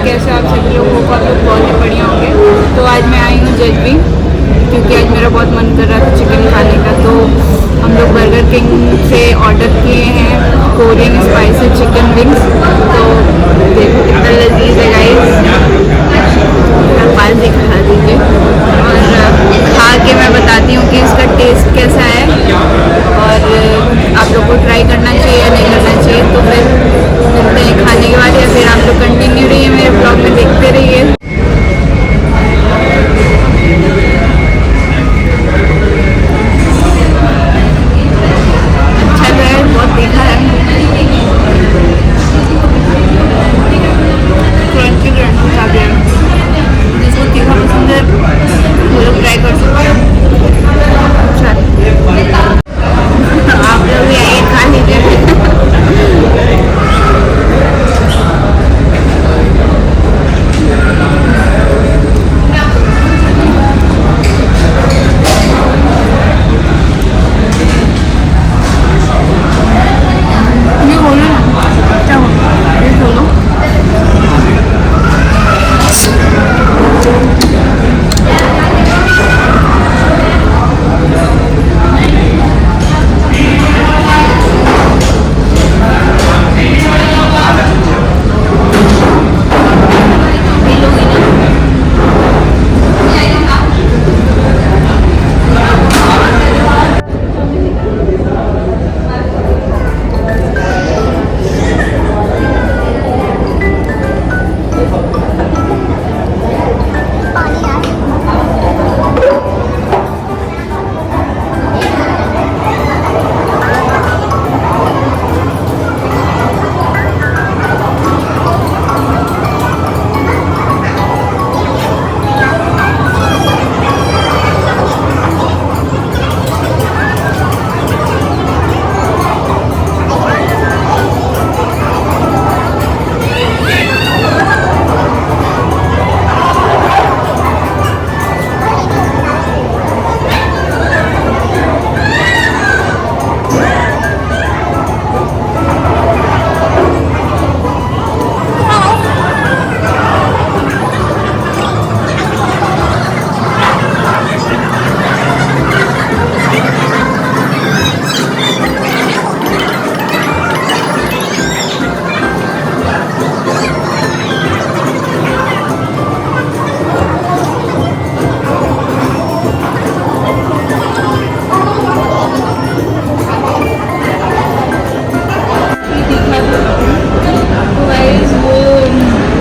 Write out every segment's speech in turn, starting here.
कैसे आप सभी लोग हो, आप लोग बहुत ही बढ़िया होंगे। तो आज मैं आई हूँ जजवी, क्योंकि आज मेरा बहुत मन कर रहा था चिकन खाने का। तो हम लोग बर्गर किंग से ऑर्डर किए हैं कोरियन स्पाइसी चिकन विंग्स। तो देखो कितना लजीज है गाइस, पास ही खा दीजिए और खा के मैं बताती हूँ कि इसका टेस्ट कैसा है और आप लोग को ट्राई करना चाहिए या नहीं करना चाहिए। तो फिर मिलते हैं खाने के बाद, या फिर आप लोग कंटिन्यू रहिए मेरे ब्लॉग में, देखते रहिए। अच्छा तो है, बहुत तीखा है, क्रंची क्रंची खा के जिसको तीखा पसंद है वो लोग ट्राई कर सकते हैं। आप लोग भी आइए, खा लीजिए। ये बोलो ना, क्या बोलो, ये बोलो।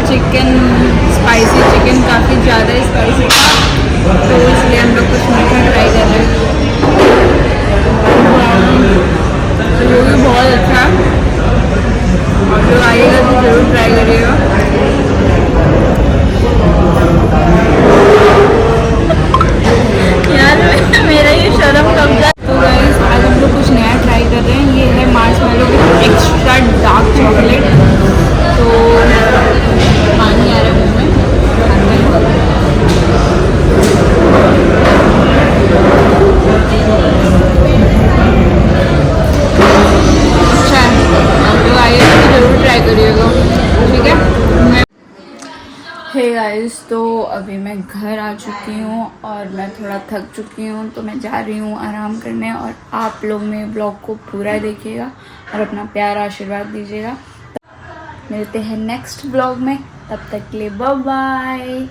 चिकन स्पाइसी चिकन काफ़ी ज़्यादा स्पाइसी था, तो इसलिए हम लोग कुछ मीठा ट्राई कर रहे हैं। तो वो भी बहुत अच्छा, आप लोग आइएगा तो ज़रूर ट्राई करिएगा। यार मेरा ये शर्म कब जाए। तो गाइस आज हम लोग कुछ नया ट्राई कर रहे हैं, ये है marshmallow with extra dark chocolate. तो पानी आ रहा है मुँह में, अच्छा है, आप लोग आइए तो ज़रूर ट्राई करिएगा, ठीक है। हे गाइस, तो अभी मैं घर आ चुकी हूँ और मैं थोड़ा थक चुकी हूँ, तो मैं जा रही हूँ आराम करने। और आप लोग मेरे ब्लॉग को पूरा देखिएगा और अपना प्यार आशीर्वाद दीजिएगा। मिलते हैं नेक्स्ट ब्लॉग में, तब तक के लिए बाय बाय।